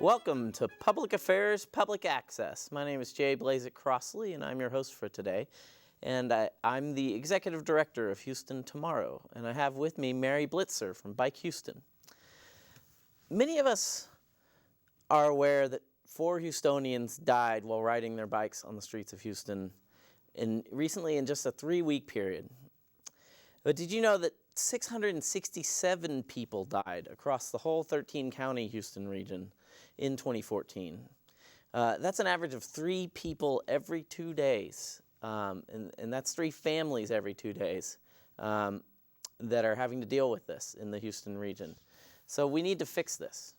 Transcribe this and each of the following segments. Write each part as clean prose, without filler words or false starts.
Welcome to Public Affairs Public Access. My name is Jay Blazek Crossley, and I'm your host for today. And I'm the Executive Director of Houston Tomorrow, and I have with me Mary Blitzer from Bike Houston. Many of us are aware that 4 Houstonians died while riding their bikes on the streets of Houston recently in just a 3-week period. But did you know that 667 people died across the whole 13-county Houston region in 2014? That's an average of 3 people every 2 days, and that's 3 families every 2 days that are having to deal with this in the Houston region. So we need to fix this.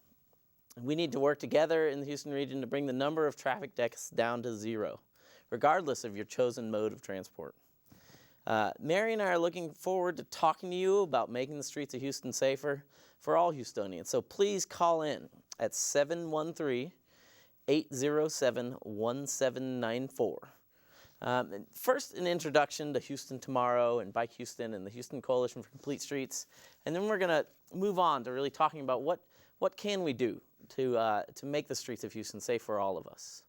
We need to work together in the Houston region to bring the number of traffic deaths down to 0, regardless of your chosen mode of transport. Mary and I are looking forward to talking to you about making the streets of Houston safer for all Houstonians. So please call in at 713-807-1794. First, an introduction to Houston Tomorrow and Bike Houston and the Houston Coalition for Complete Streets, and then we're going to move on to really talking about what can we do to make the streets of Houston safe for all of us.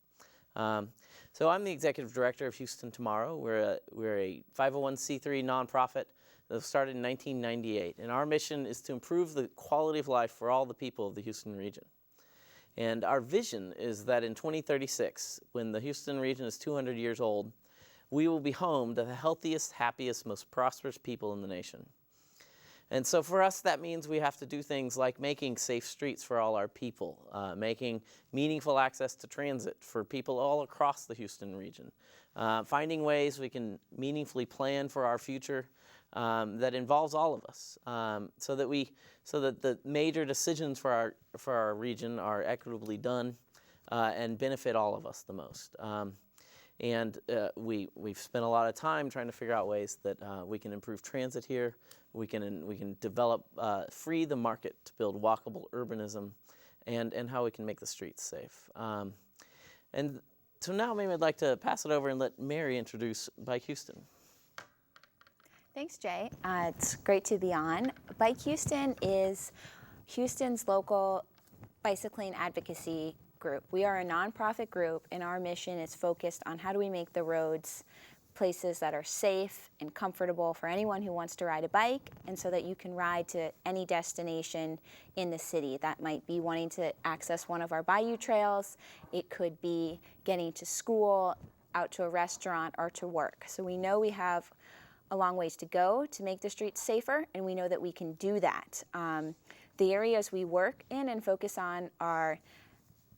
So I'm the Executive Director of Houston Tomorrow. We're a 501c3 nonprofit that was started in 1998, and our mission is to improve the quality of life for all the people of the Houston region. And our vision is that in 2036, when the Houston region is 200 years old, we will be home to the healthiest, happiest, most prosperous people in the nation. And so for us, that means we have to do things like making safe streets for all our people, making meaningful access to transit for people all across the Houston region, finding ways we can meaningfully plan for our future that involves all of us, so that the major decisions for our region are equitably done and benefit all of us the most. We've spent a lot of time trying to figure out ways that we can improve transit here. We can develop, free the market to build walkable urbanism, and how we can make the streets safe. And so now maybe I'd like to pass it over and let Mary introduce Bike Houston. Thanks, Jay. It's great to be on. Bike Houston is Houston's local bicycling advocacy group. We are a nonprofit group, and our mission is focused on how do we make the roads places that are safe and comfortable for anyone who wants to ride a bike, and so that you can ride to any destination in the city. That might be wanting to access one of our bayou trails. It could be getting to school, out to a restaurant, or to work. So we know we have a long ways to go to make the streets safer, and we know that we can do that. The areas we work in and focus on are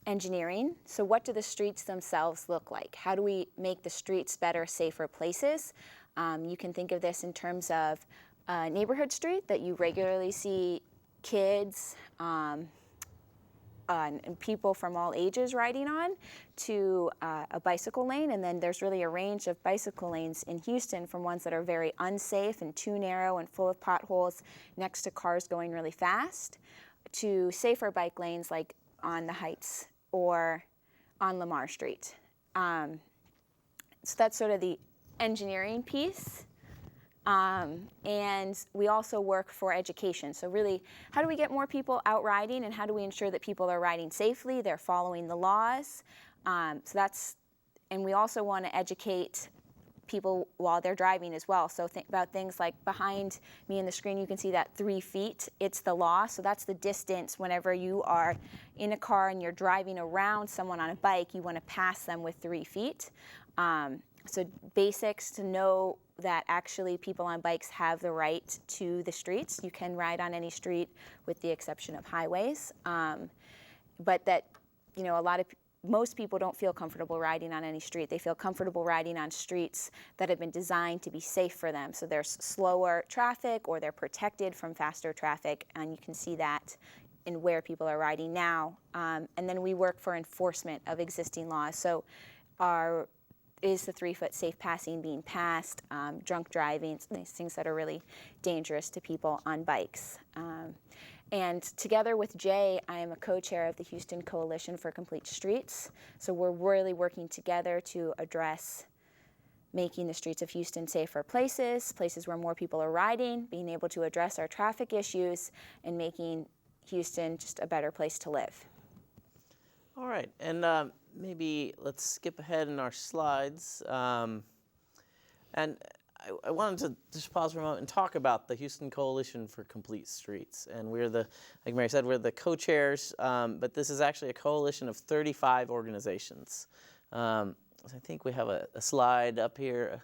engineering. So what do the streets themselves look like? How do we make the streets better, safer places? You can think of this in terms of a neighborhood street that you regularly see kids and people from all ages riding on, to a bicycle lane. And then there's really a range of bicycle lanes in Houston, from ones that are very unsafe and too narrow and full of potholes next to cars going really fast, to safer bike lanes like on the Heights or on Lamar Street. So that's sort of the engineering piece. And we also work for education. So really, how do we get more people out riding, and how do we ensure that people are riding safely, they're following the laws? And we also want to educate people while they're driving as well. So think about things like behind me in the screen, you can see that 3 feet. It's the law. So that's the distance whenever you are in a car and you're driving around someone on a bike, you want to pass them with 3 feet. So basics to know that actually people on bikes have the right to the streets. You can ride on any street with the exception of highways. But that, most people don't feel comfortable riding on any street. They feel comfortable riding on streets that have been designed to be safe for them. So there's slower traffic, or they're protected from faster traffic, and you can see that in where people are riding now. And then we work for enforcement of existing laws. So is the 3-foot safe passing being passed, drunk driving, these things that are really dangerous to people on bikes. And together with Jay, I am a co-chair of the Houston Coalition for Complete Streets. So we're really working together to address making the streets of Houston safer places where more people are riding, being able to address our traffic issues, and making Houston just a better place to live. All right, and maybe let's skip ahead in our slides. And I wanted to just pause for a moment and talk about the Houston Coalition for Complete Streets. And we're like Mary said, we're the co-chairs, but this is actually a coalition of 35 organizations. So I think we have a slide up here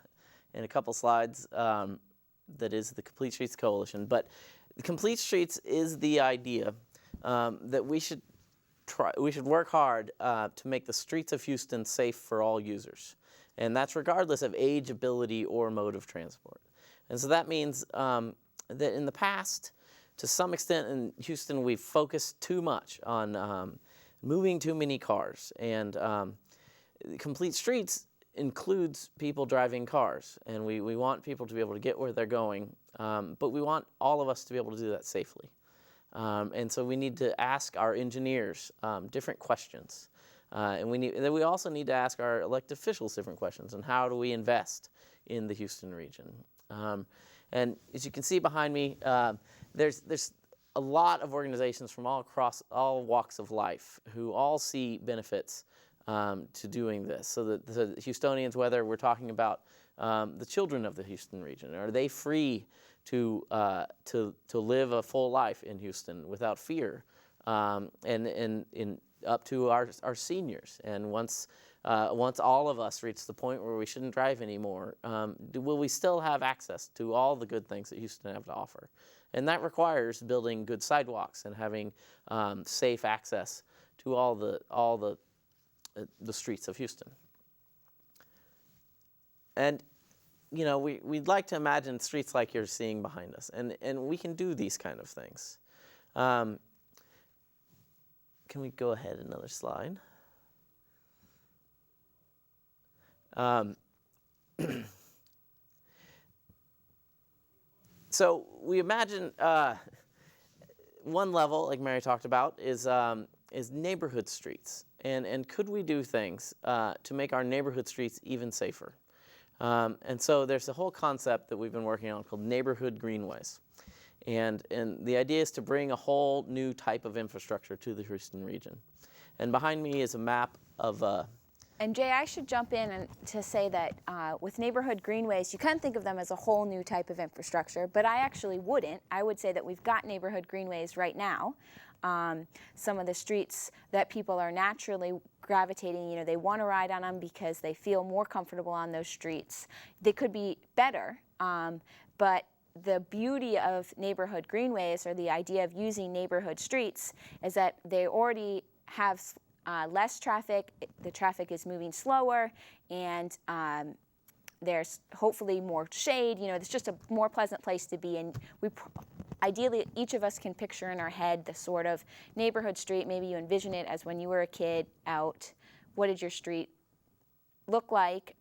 and a couple slides that is the Complete Streets Coalition. But the Complete Streets is the idea that we should work hard to make the streets of Houston safe for all users. And that's regardless of age, ability, or mode of transport. And so that means that in the past, to some extent in Houston, we've focused too much on moving too many cars. And Complete Streets includes people driving cars. And we want people to be able to get where they're going, but we want all of us to be able to do that safely. And so we need to ask our engineers different questions. And we also need to ask our elected officials different questions on how do we invest in the Houston region. And as you can see behind me, there's a lot of organizations from all across all walks of life who all see benefits to doing this. So the Houstonians, whether we're talking about the children of the Houston region, are they free to live a full life in Houston without fear, and up to our seniors. And once all of us reach the point where we shouldn't drive anymore, will we still have access to all the good things that Houston have to offer? And that requires building good sidewalks and having safe access to all the streets of Houston. And you know, we'd like to imagine streets like you're seeing behind us, and we can do these kind of things. Can we go ahead another slide? So we imagine one level, like Mary talked about, is neighborhood streets, and could we do things to make our neighborhood streets even safer? And so there's a whole concept that we've been working on called neighborhood greenways. And the idea is to bring a whole new type of infrastructure to the Houston region. And behind me is a map of... And Jay, I should jump in and to say that with neighborhood greenways, you can think of them as a whole new type of infrastructure, but I actually wouldn't. I would say that we've got neighborhood greenways right now. Some of the streets that people are naturally gravitating, you know, they want to ride on them because they feel more comfortable on those streets. They could be better, but the beauty of neighborhood greenways, or the idea of using neighborhood streets, is that they already have less traffic. The traffic is moving slower, and there's hopefully more shade. You know, it's just a more pleasant place to be. And ideally, each of us can picture in our head the sort of neighborhood street. Maybe you envision it as when you were a kid out. What did your street look like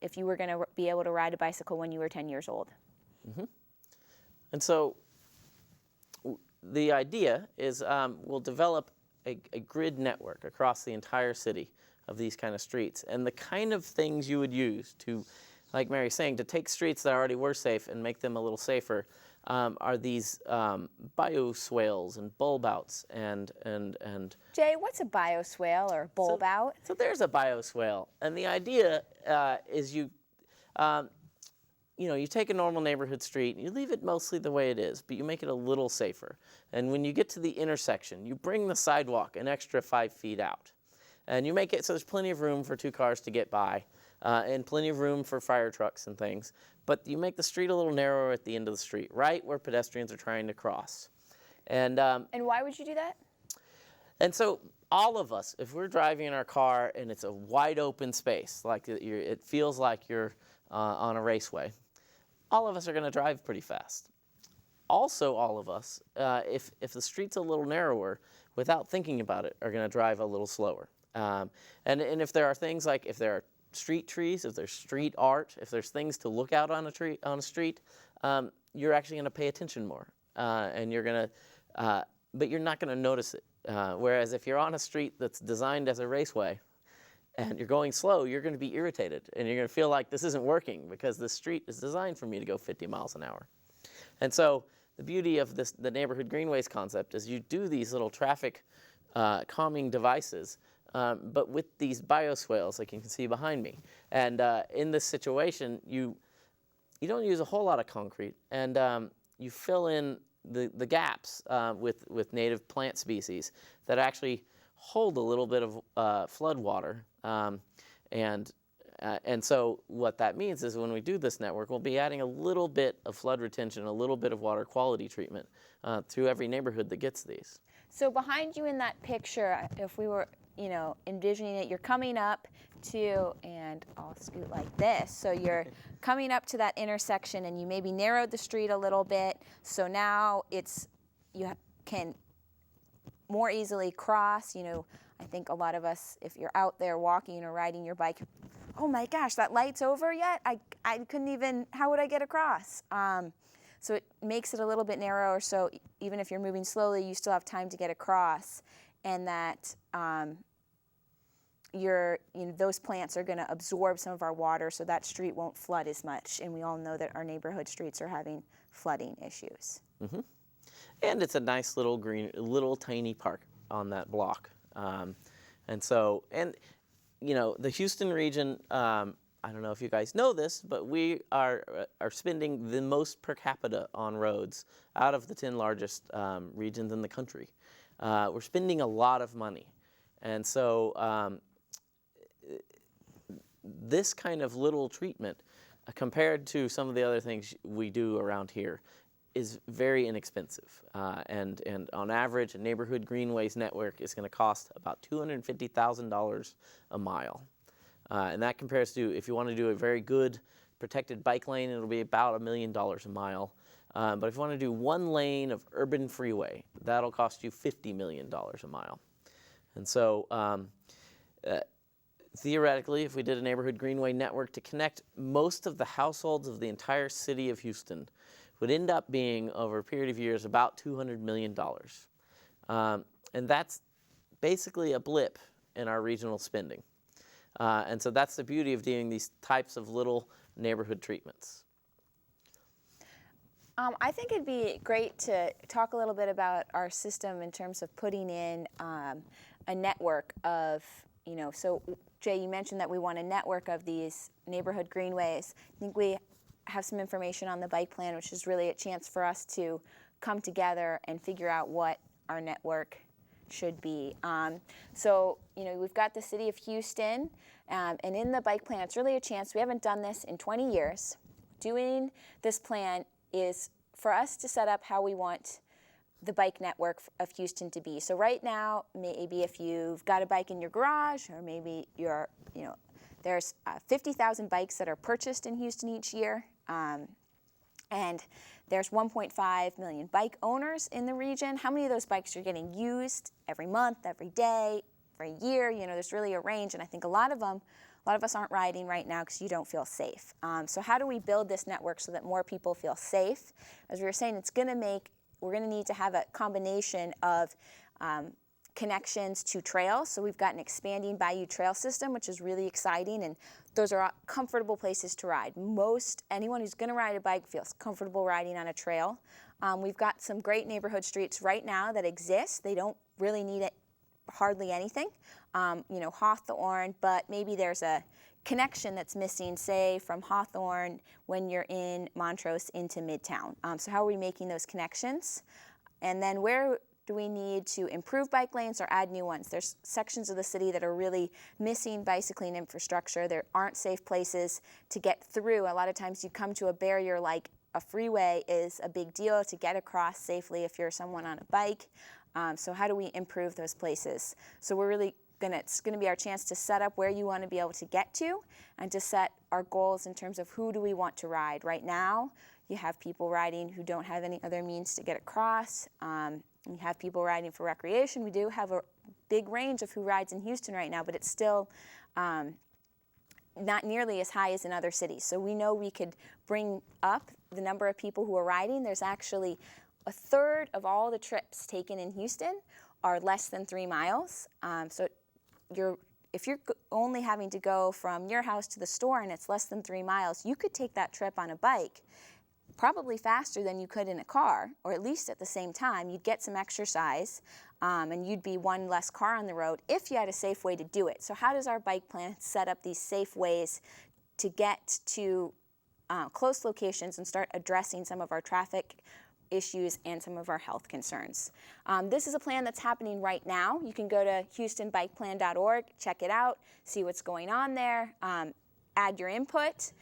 if you were going to be able to ride a bicycle when you were 10 years old? Mm-hmm. And so the idea is we'll develop a grid network across the entire city of these kind of streets. And the kind of things you would use to, like Mary's saying, to take streets that already were safe and make them a little safer are these bioswales and bulb outs and Jay, what's a bioswale or bulb out? So there's a bioswale. And the idea is you take a normal neighborhood street, and you leave it mostly the way it is, but you make it a little safer. And when you get to the intersection, you bring the sidewalk an extra 5 feet out. And you make it so there's plenty of room for 2 cars to get by, and plenty of room for fire trucks and things. But you make the street a little narrower at the end of the street, right where pedestrians are trying to cross. And why would you do that? And so all of us, if we're driving in our car and it's a wide open space, like it feels like you're on a raceway, all of us are going to drive pretty fast. Also, all of us, if the street's a little narrower, without thinking about it, are going to drive a little slower. And if there are things like, if there are street trees, if there's street art, if there's things to look out on a street, you're actually going to pay attention more, and you're going to, but you're not going to notice it. Whereas if you're on a street that's designed as a raceway, and you're going slow, you're going to be irritated, and you're going to feel like this isn't working because this street is designed for me to go 50 miles an hour. And so the beauty of the neighborhood greenways concept is you do these little traffic calming devices but with these bioswales, like you can see behind me. And in this situation, you don't use a whole lot of concrete, and you fill in the gaps with native plant species that actually hold a little bit of flood water. And so what that means is when we do this network, we'll be adding a little bit of flood retention, a little bit of water quality treatment to every neighborhood that gets these. So behind you in that picture, if we were, envisioning it, you're coming up to, and I'll scoot like this. So you're coming up to that intersection, and you maybe narrowed the street a little bit. So now you can more easily cross. I think a lot of us, if you're out there walking or riding your bike, oh my gosh, that light's over yet? I couldn't even, how would I get across? So it makes it a little bit narrower, so even if you're moving slowly, you still have time to get across, and that those plants are going to absorb some of our water, so that street won't flood as much. And we all know that our neighborhood streets are having flooding issues. Mm-hmm. And it's a nice little tiny park on that block. The Houston region, I don't know if you guys know this, but we are spending the most per capita on roads out of the 10 largest regions in the country. We're spending a lot of money. And so this kind of little treatment, compared to some of the other things we do around here, is very inexpensive. And on average, a neighborhood greenways network is going to cost about $250,000 a mile. And that compares to, if you want to do a very good protected bike lane, it'll be about $1 million a mile. But if you want to do one lane of urban freeway, that'll cost you $50 million a mile. And so theoretically, if we did a neighborhood greenway network to connect most of the households of the entire city of Houston, would end up being, over a period of years, about $200 million. And that's basically a blip in our regional spending. And so that's the beauty of doing these types of little neighborhood treatments. I think it'd be great to talk a little bit about our system in terms of putting in a network of, so Jay, you mentioned that we want a network of these neighborhood greenways. I think we have some information on the bike plan, which is really a chance for us to come together and figure out what our network should be. We've got the city of Houston, and in the bike plan, it's really a chance. We haven't done this in 20 years. Doing this plan is for us to set up how we want the bike network of Houston to be. So right now, maybe if you've got a bike in your garage, or maybe there's 50,000 bikes that are purchased in Houston each year. And there's 1.5 million bike owners in the region. How many of those bikes are getting used every month, every day, every year? There's really a range, and I think a lot of us aren't riding right now because you don't feel safe. So how do we build this network so that more people feel safe? As we were saying, we're going to need to have a combination of connections to trails. So we've got an expanding Bayou Trail system, which is really exciting, and those are comfortable places to ride. Anyone who's going to ride a bike feels comfortable riding on a trail. We've got some great neighborhood streets right now that exist. They don't really need hardly anything, Hawthorne, but maybe there's a connection that's missing, say, from Hawthorne when you're in Montrose into Midtown. So how are we making those connections? And then where do we need to improve bike lanes or add new ones? There's sections of the city that are really missing bicycling infrastructure. There aren't safe places to get through. A lot of times you come to a barrier like a freeway is a big deal to get across safely if you're someone on a bike. So how do we improve those places? So it's going to be our chance to set up where you want to be able to get to and to set our goals in terms of who do we want to ride. Right now, you have people riding who don't have any other means to get across. You have people riding for recreation. We do have a big range of who rides in Houston right now, but it's still not nearly as high as in other cities. So we know we could bring up the number of people who are riding. There's actually a third of all the trips taken in Houston are less than 3 miles. If you're only having to go from your house to the store and it's less than 3 miles, you could take that trip on a bike probably faster than you could in a car, or at least at the same time. You'd get some exercise. and you'd be one less car on the road if you had a safe way to do it. So how does our bike plan set up these safe ways to get to close locations and start addressing some of our traffic issues and some of our health concerns? This is a plan that's happening right now. You can go to houstonbikeplan.org, check it out, see what's going on there, add your input.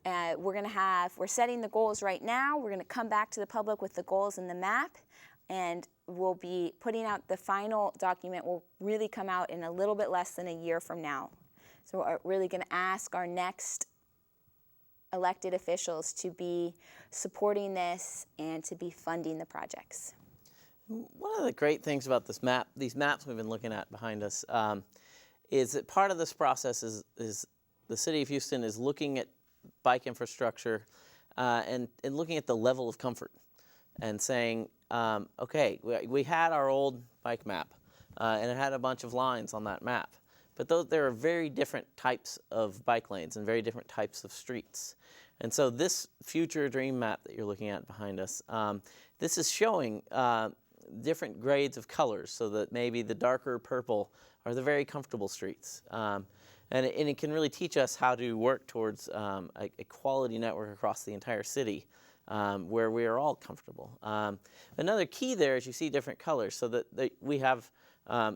We're setting the goals right now. We're going to come back to the public with the goals and the map, and we'll be putting out the final document. Will really come out in a little bit less than a year from now. So we're really going to ask our next elected officials to be supporting this and to be funding the projects. One of the great things about these maps we've been looking at behind us, is that part of this process is the City of Houston is looking at bike infrastructure and looking at the level of comfort and saying, okay, we had our old bike map and it had a bunch of lines on that map. But there are very different types of bike lanes and very different types of streets. And so this future dream map that you're looking at behind us, this is showing different grades of colors, so that maybe the darker purple are the very comfortable streets. And it can really teach us how to work towards a quality network across the entire city where we are all comfortable. Another key there is you see different colors, so that we have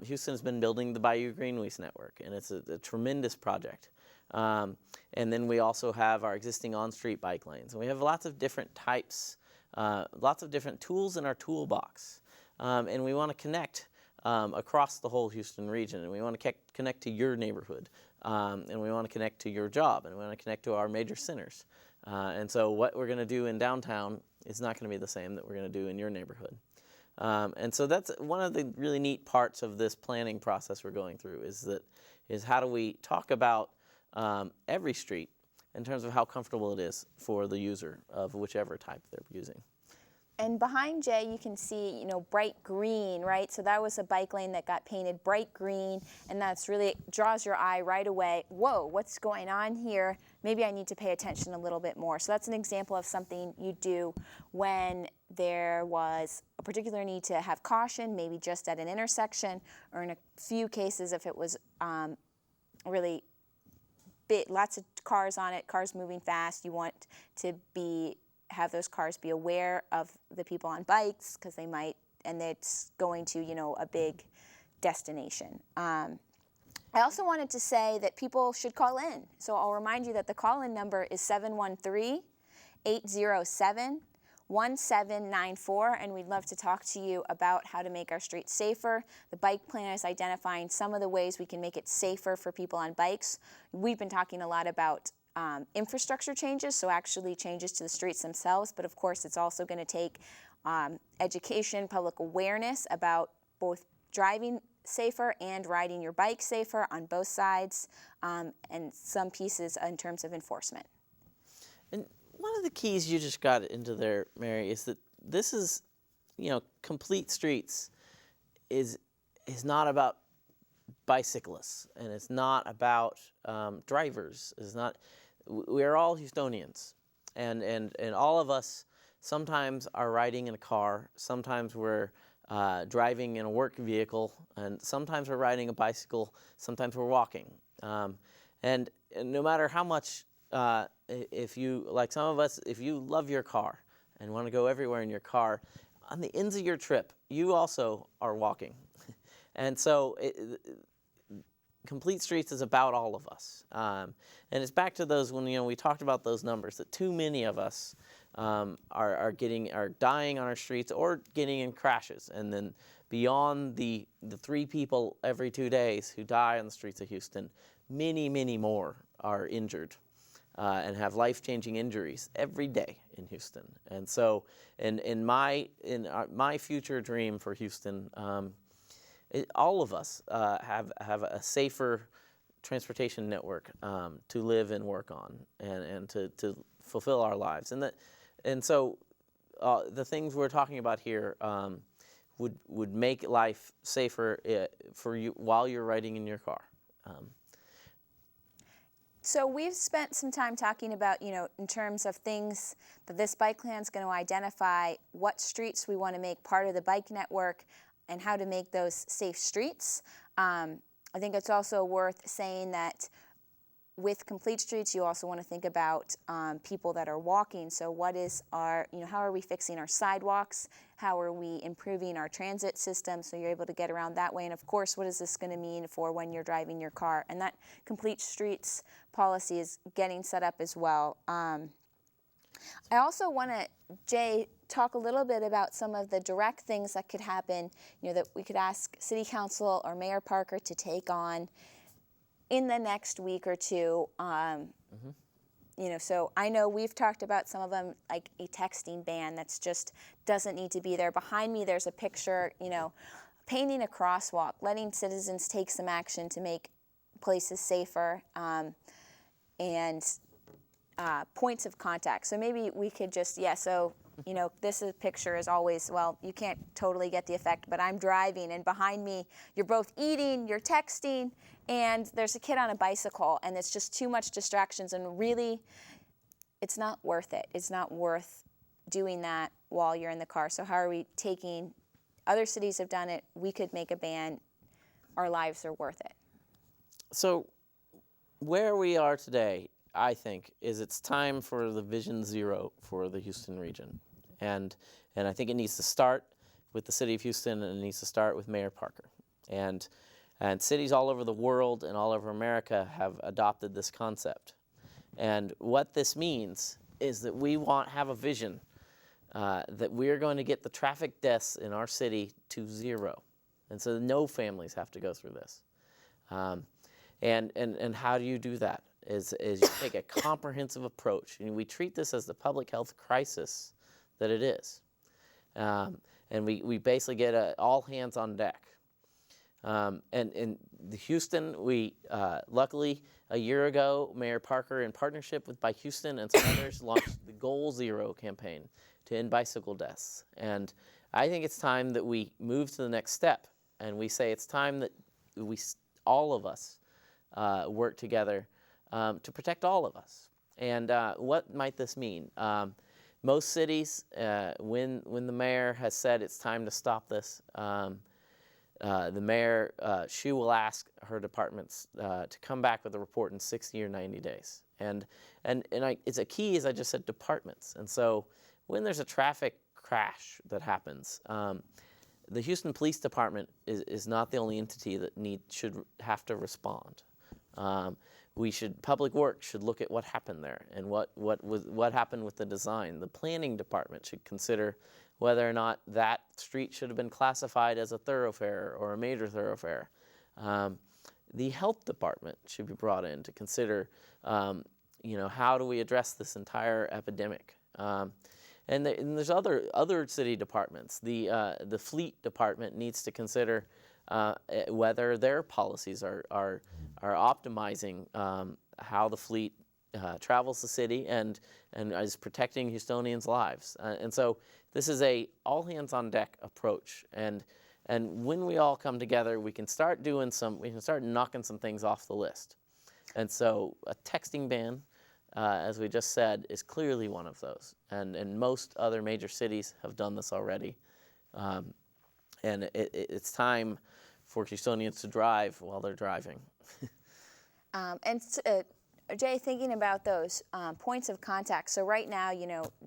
Houston has been building the Bayou Greenways network, and it's a tremendous project. And then we also have our existing on-street bike lanes. And we have lots of different types, lots of different tools in our toolbox. And we want to connect across the whole Houston region. And we want to connect to your neighborhood. And we want to connect to your job. And we want to connect to our major centers. And so what we're going to do in downtown is not going to be the same that we're going to do in your neighborhood. And so that's one of the really neat parts of this planning process we're going through, is how do we talk about every street in terms of how comfortable it is for the user of whichever type they're using. And behind Jay, you can see, bright green, right? So that was a bike lane that got painted bright green, and that's really draws your eye right away. Whoa, what's going on here? Maybe I need to pay attention a little bit more. So that's an example of something you do when there was a particular need to have caution, maybe just at an intersection, or in a few cases if it was really big, lots of cars on it, cars moving fast. You want to have those cars be aware of the people on bikes, because they might, and it's going to, a big destination. I also wanted to say that people should call in. So I'll remind you that the call-in number is 713-807-1794, and we'd love to talk to you about how to make our streets safer. The bike plan is identifying some of the ways we can make it safer for people on bikes. We've been talking a lot about infrastructure changes, so actually changes to the streets themselves, but of course it's also going to take education, public awareness about both driving safer and riding your bike safer on both sides, and some pieces in terms of enforcement. And one of the keys you just got into there, Mary, is that this is, complete streets is not about bicyclists, and it's not about drivers. It's not. We are all Houstonians, and all of us sometimes are riding in a car, sometimes we're driving in a work vehicle, and sometimes we're riding a bicycle, sometimes we're walking. And no matter how much, if you, like some of us, if you love your car and want to go everywhere in your car, on the ends of your trip, you also are walking. And so Complete Streets is about all of us. And it's back to those when we talked about those numbers, that too many of us are dying on our streets or getting in crashes. And then beyond the 3 people every 2 days who die on the streets of Houston, many, many more are injured and have life-changing injuries every day in Houston. And so in my future dream for Houston, all of us have a safer transportation network to live and work on, and to fulfill our lives. And so the things we're talking about here would make life safer for you while you're riding in your car. So we've spent some time talking about, in terms of things that this bike plan is going to identify, what streets we want to make part of the bike network, and how to make those safe streets. I think it's also worth saying that with complete streets, you also want to think about people that are walking. So what is our, how are we fixing our sidewalks? How are we improving our transit system so you're able to get around that way? And of course, what is this going to mean for when you're driving your car? And that complete streets policy is getting set up as well. I also want to, Jay, talk a little bit about some of the direct things that could happen, that we could ask City Council or Mayor Parker to take on in the next week or two. So I know we've talked about some of them, like a texting ban that's just doesn't need to be there. Behind me, there's a picture, painting a crosswalk, letting citizens take some action to make places safer, and points of contact. So maybe we could just, this picture is always, you can't totally get the effect, but I'm driving and behind me, you're both eating, you're texting, and there's a kid on a bicycle, and it's just too much distractions, and really, it's not worth it. It's not worth doing that while you're in the car. So how are we taking, other cities have done it, we could make a ban, our lives are worth it. So where we are today, I think, is it's time for the Vision Zero for the Houston region. And I think it needs to start with the city of Houston, and it needs to start with Mayor Parker. And cities all over the world and all over America have adopted this concept. And what this means is that we have a vision that we're going to get the traffic deaths in our city to zero. And so no families have to go through this. And how do you do that? Is you take a comprehensive approach. And we treat this as the public health crisis that it is. And we basically get all hands on deck. And in Houston, we luckily a year ago, Mayor Parker, in partnership with Bike Houston and some others, launched the Goal Zero campaign to end bicycle deaths. And I think it's time that we move to the next step, and we say it's time that all of us work together to protect all of us. And what might this mean? Most cities, when the mayor has said it's time to stop this, the mayor, she will ask her departments to come back with a report in 60 or 90 days. And it's a key, as I just said, departments. And so when there's a traffic crash that happens, the Houston Police Department is not the only entity that should have to respond. Public Works should look at what happened there and what happened with the design. The planning department should consider whether or not that street should have been classified as a thoroughfare or a major thoroughfare. The health department should be brought in to consider, how do we address this entire epidemic? And there's other city departments. The fleet department needs to consider whether their policies are optimizing how the fleet travels the city and is protecting Houstonians' lives. And so this is a all-hands-on-deck approach. And when we all come together, we can start knocking some things off the list. And so a texting ban, as we just said, is clearly one of those. And most other major cities have done this already. And it's time for Houstonians to drive while they're driving. Jay, thinking about those points of contact. So right now,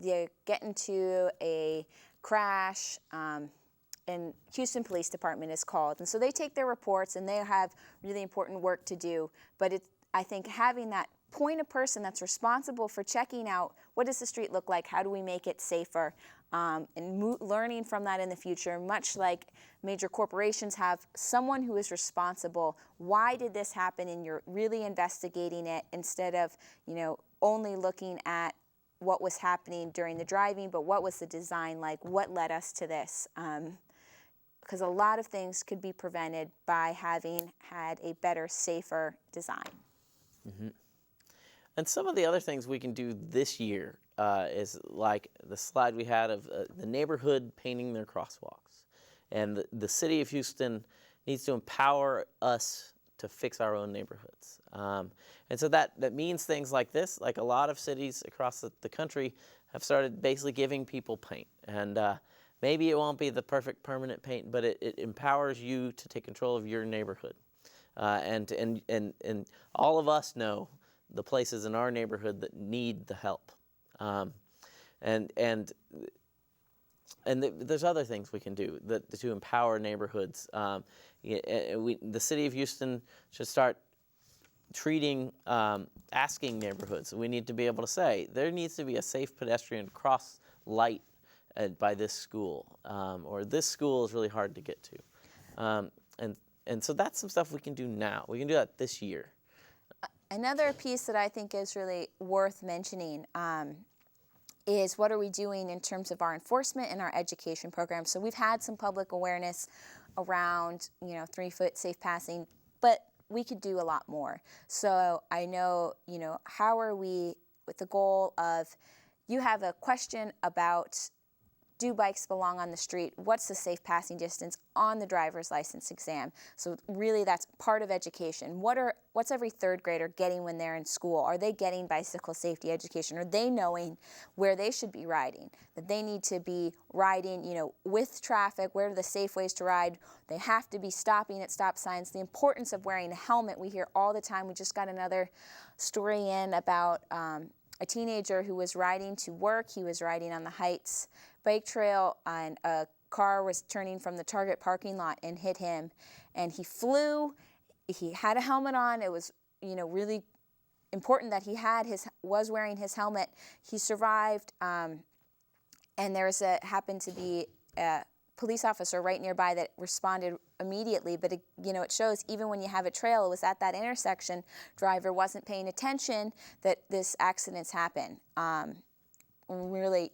they get into a crash, and Houston Police Department is called. And so they take their reports, and they have really important work to do. But I think having that point of person that's responsible for checking out what does the street look like, how do we make it safer, and learning from that in the future, much like major corporations have someone who is responsible. Why did this happen? And you're really investigating it instead of, only looking at what was happening during the driving, but what was the design like? What led us to this? Because a lot of things could be prevented by having had a better, safer design. Mm-hmm. And some of the other things we can do this year is like the slide we had of the neighborhood painting their crosswalks. And the city of Houston needs to empower us to fix our own neighborhoods. And so that means things like this, like a lot of cities across the country have started basically giving people paint. And maybe it won't be the perfect permanent paint, but it empowers you to take control of your neighborhood. And all of us know the places in our neighborhood that need the help. There's other things we can do to empower neighborhoods. The city of Houston should start asking neighborhoods. We need to be able to say, there needs to be a safe pedestrian cross light by this school, or this school is really hard to get to. And so that's some stuff we can do now. We can do that this year. Another piece that I think is really worth mentioning is what are we doing in terms of our enforcement and our education program. So we've had some public awareness around 3-foot safe passing, but we could do a lot more. So I know, how are we with the goal of, you have a question about, do bikes belong on the street? What's the safe passing distance on the driver's license exam? So really that's part of education. What's every third grader getting when they're in school? Are they getting bicycle safety education? Are they knowing where they should be riding? That they need to be riding, with traffic, where are the safe ways to ride? They have to be stopping at stop signs. The importance of wearing a helmet, we hear all the time. We just got another story in about a teenager who was riding to work. He was riding on the Heights bike trail, and a car was turning from the Target parking lot and hit him, and he flew. He had a helmet on. It was really important that he was wearing his helmet. He survived, and happened to be a police officer right nearby that responded immediately. But it shows, even when you have a trail, it was at that intersection, driver wasn't paying attention, that this accidents happen. Really,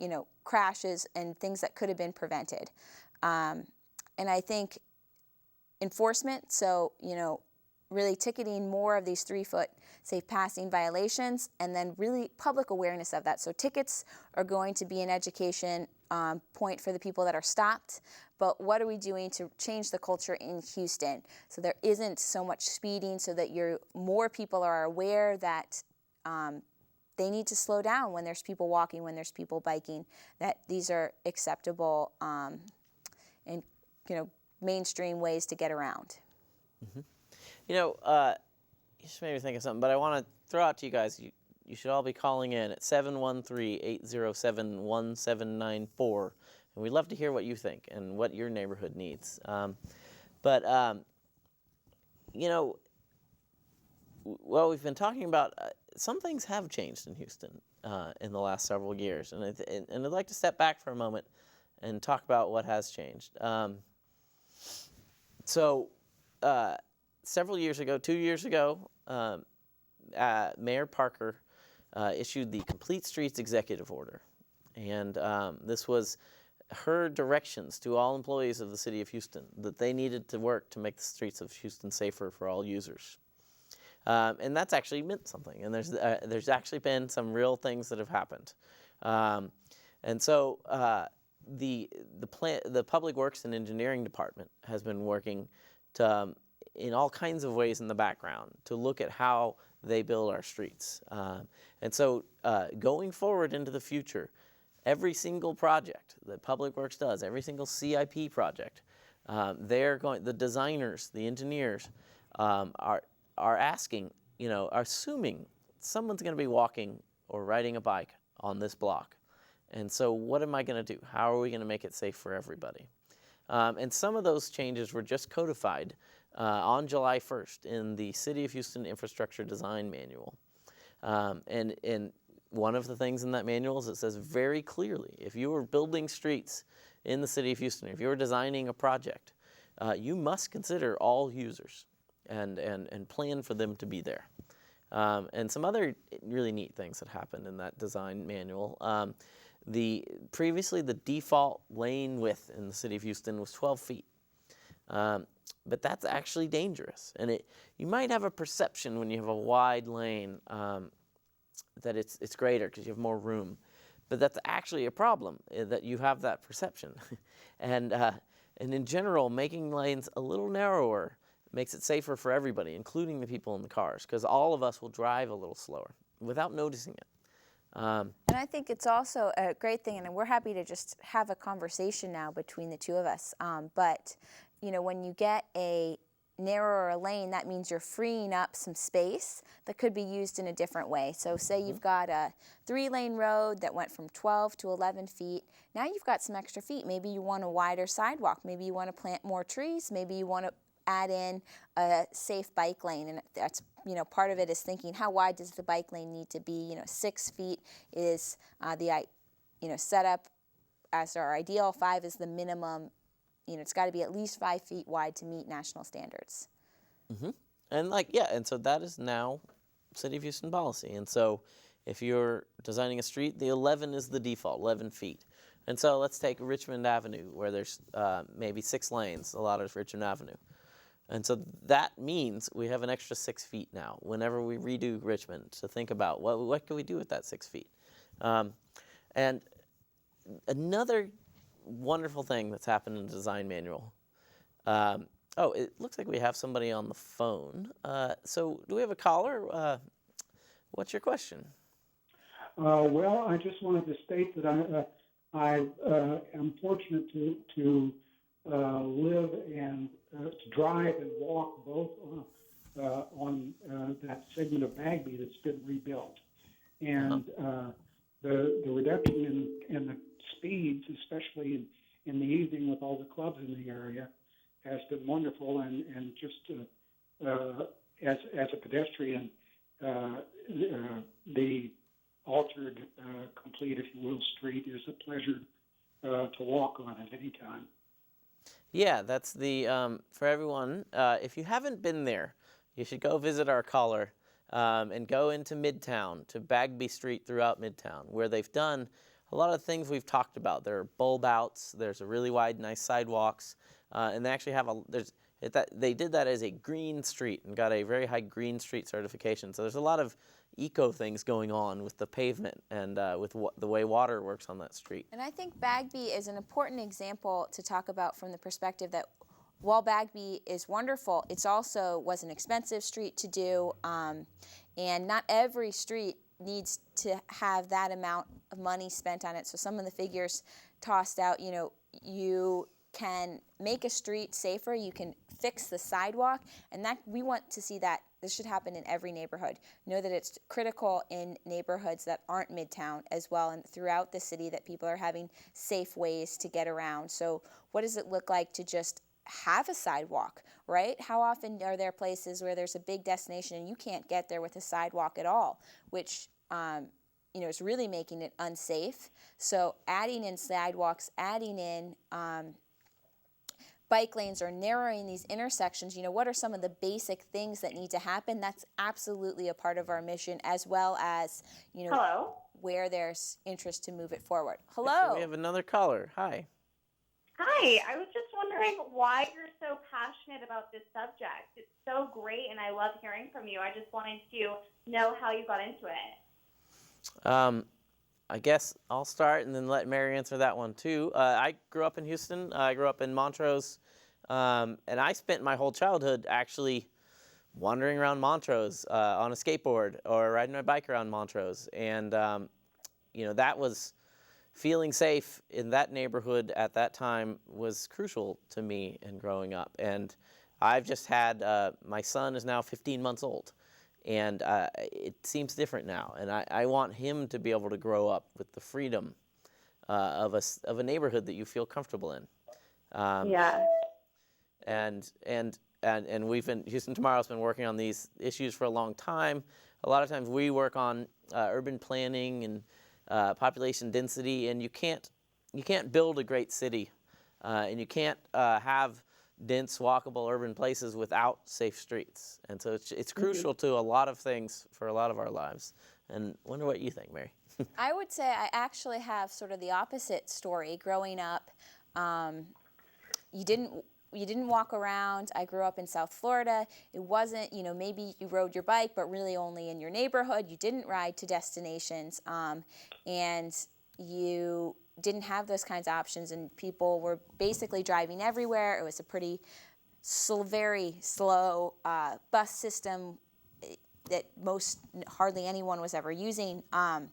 crashes and things that could have been prevented. And I think enforcement, so, really ticketing more of these 3-foot safe passing violations, and then really public awareness of that. So tickets are going to be an education point for the people that are stopped, but what are we doing to change the culture in Houston so there isn't so much speeding, so that more people are aware that they need to slow down when there's people walking, when there's people biking, that these are acceptable and mainstream ways to get around. Mm-hmm. You just made me think of something, but I want to throw out to you guys, you should all be calling in at 713-807-1794, and we'd love to hear what you think and what your neighborhood needs. Well, we've been talking about, some things have changed in Houston in the last several years, and I'd like to step back for a moment and talk about what has changed. Several years ago, 2 years ago, Mayor Parker issued the Complete Streets Executive Order, and this was her directions to all employees of the city of Houston that they needed to work to make the streets of Houston safer for all users. And that's actually meant something, and there's actually been some real things that have happened. The Public Works and Engineering Department has been working in all kinds of ways in the background to look at how they build our streets. Going forward into the future, every single project that Public Works does, every single CIP project, the designers, the engineers, are asking, are assuming someone's going to be walking or riding a bike on this block. And so what am I going to do? How are we going to make it safe for everybody? And some of those changes were just codified on July 1st in the City of Houston Infrastructure Design Manual. And one of the things in that manual is it says very clearly, if you are building streets in the City of Houston, if you are designing a project, you must consider all users and plan for them to be there. And some other really neat things that happened in that design manual. Previously, the default lane width in the City of Houston was 12 feet. But that's actually dangerous. And you might have a perception when you have a wide lane that it's greater because you have more room. But that's actually a problem, that you have that perception. And in general, making lanes a little narrower makes it safer for everybody, including the people in the cars, because all of us will drive a little slower without noticing it. And I think it's also a great thing, and we're happy to just have a conversation now between the two of us. But, when you get a narrower lane, that means you're freeing up some space that could be used in a different way. So say you've got a 3-lane road that went from 12 to 11 feet. Now you've got some extra feet. Maybe you want a wider sidewalk. Maybe you want to plant more trees. Maybe you want to add in a safe bike lane, and that's part of it is thinking, how wide does the bike lane need to be? 6 feet is the set up as our ideal. 5 is the minimum. It's got to be at least 5 feet wide to meet national standards. And and so that is now City of Houston policy. And so if you're designing a street, the 11 is the default, 11 feet. And so let's take Richmond Avenue, where there's maybe 6 lanes, a lot of Richmond Avenue. And so that means we have an extra 6 feet now whenever we redo Richmond, to think about what can we do with that 6 feet. And another wonderful thing that's happened in the design manual. It looks like we have somebody on the phone. So do we have a caller? What's your question? Well, I just wanted to state that I am fortunate to live and to drive and walk both on that segment of Bagby that's been rebuilt. And the reduction in the speeds, especially in the evening with all the clubs in the area, has been wonderful. And just as a pedestrian, the altered, complete, if you will, street is a pleasure to walk on at any time. Yeah, that's the, for everyone, if you haven't been there, you should go visit our caller and go into Midtown, to Bagby Street throughout Midtown, where they've done a lot of things we've talked about. There are bulb outs, there's a really wide, nice sidewalks, and they actually have they did that as a green street and got a very high green street certification. So there's a lot of eco things going on with the pavement and with the way water works on that street. And I think Bagby is an important example to talk about from the perspective that while Bagby is wonderful, it's also was an expensive street to do, and not every street needs to have that amount of money spent on it. So some of the figures tossed out, you can make a street safer, you can fix the sidewalk, and that we want to see that this should happen in every neighborhood. Know that it's critical in neighborhoods that aren't Midtown as well, and throughout the city, that people are having safe ways to get around. So what does it look like to just have a sidewalk, right? How often are there places where there's a big destination and you can't get there with a sidewalk at all, which is really making it unsafe. So adding in sidewalks, adding in bike lanes, or narrowing these intersections, what are some of the basic things that need to happen? That's absolutely a part of our mission, as well as, Hello. where there's interest to move it forward. Hello. Actually, we have another caller. Hi. Hi. I was just wondering why you're so passionate about this subject. It's so great, and I love hearing from you. I just wanted to know how you got into it. I guess I'll start and then let Mary answer that one too. I grew up in Houston. I grew up in Montrose, and I spent my whole childhood actually wandering around Montrose on a skateboard or riding my bike around Montrose. And, that was feeling safe in that neighborhood at that time was crucial to me in growing up. And I've just had, my son is now 15 months old. And it seems different now, and I want him to be able to grow up with the freedom of a neighborhood that you feel comfortable in. Yeah. And we've been Houston Tomorrow's been working on these issues for a long time. A lot of times we work on urban planning and population density, and you can't build a great city, and you can't have dense, walkable urban places without safe streets. And so it's crucial to a lot of things for a lot of our lives. And wonder what you think, Mary. I would say I actually have sort of the opposite story. Growing up, you didn't walk around. I grew up in South Florida. It wasn't, maybe you rode your bike, but really only in your neighborhood. You didn't ride to destinations, and you didn't have those kinds of options, and people were basically driving everywhere. It was a pretty very slow bus system. that hardly anyone was ever using. And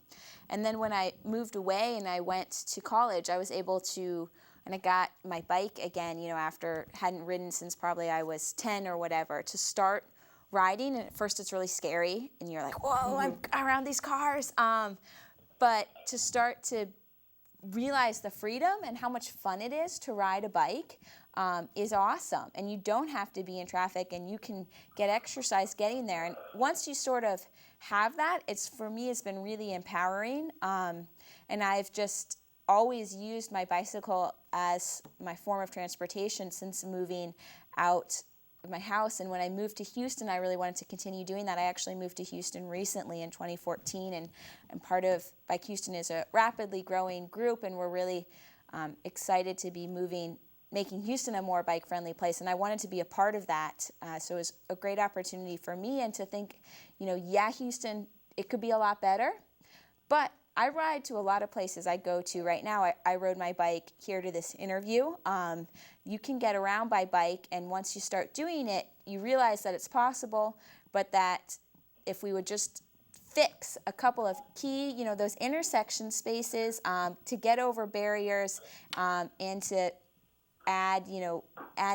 then when I moved away and I went to college, I was able to, and I got my bike again, after hadn't ridden since probably I was 10 or whatever, to start riding. And at first it's really scary and you're like, whoa, I'm around these cars. But to start to realize the freedom and how much fun it is to ride a bike is awesome. And you don't have to be in traffic, and you can get exercise getting there. And once you sort of have that, for me, it's been really empowering. And I've just always used my bicycle as my form of transportation since moving out of my house. And when I moved to Houston, I really wanted to continue doing that. I actually moved to Houston recently in 2014, and part of Bike Houston is a rapidly growing group, and we're really excited to be making Houston a more bike-friendly place, and I wanted to be a part of that. So it was a great opportunity for me, and to think, Houston, it could be a lot better, but I ride to a lot of places I go to right now. I rode my bike here to this interview. You can get around by bike, and once you start doing it, you realize that it's possible, but that if we would just fix a couple of key, those intersection spaces to get over barriers and to add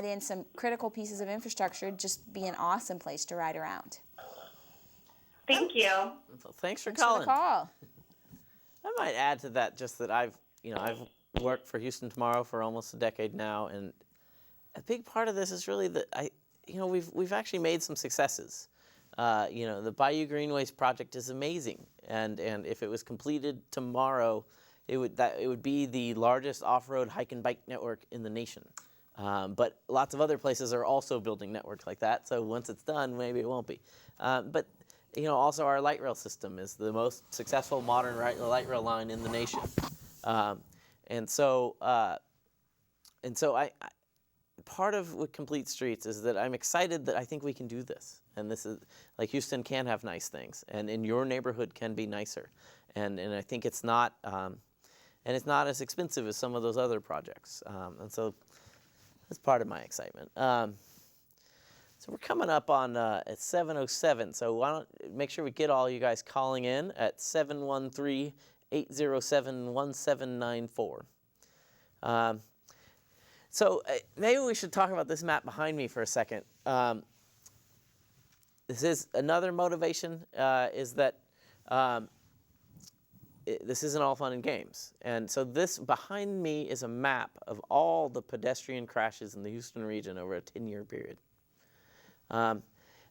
in some critical pieces of infrastructure, it'd just be an awesome place to ride around. Thank you. Thanks for Thanks calling. for the call. I might add to that just that I've worked for Houston Tomorrow for almost a decade now, and a big part of this is really that we've actually made some successes. The Bayou Greenways project is amazing, and if it was completed tomorrow, it would be the largest off-road hike and bike network in the nation. But lots of other places are also building networks like that. So once it's done, maybe it won't be. But also our light rail system is the most successful modern light rail line in the nation. And so I part of what Complete Streets is that I'm excited that I think we can do this. And this is, like, Houston can have nice things, and in your neighborhood can be nicer. And I think it's not as expensive as some of those other projects. And so that's part of my excitement. So we're coming up on at 7:07. So why don't make sure we get all you guys calling in at 713-807-1794. So maybe we should talk about this map behind me for a second. This is another motivation is that this isn't all fun and games. And so this behind me is a map of all the pedestrian crashes in the Houston region over a 10-year period. And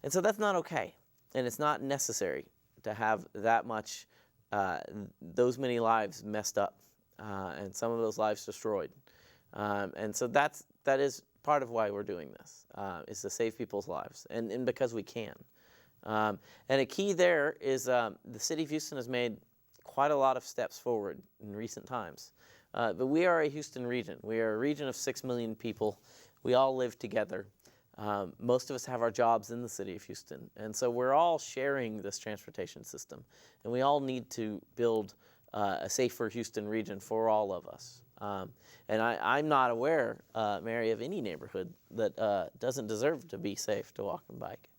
so that's not okay. And it's not necessary to have that much, those many lives messed up and some of those lives destroyed. And so that is part of why we're doing this, is to save people's lives, and because we can. And a key there is the city of Houston has made quite a lot of steps forward in recent times. But we are a Houston region. We are a region of 6 million people. We all live together. Most of us have our jobs in the city of Houston. And so we're all sharing this transportation system. And we all need to build a safer Houston region for all of us. And I'm not aware, Mary, of any neighborhood that doesn't deserve to be safe to walk and bike.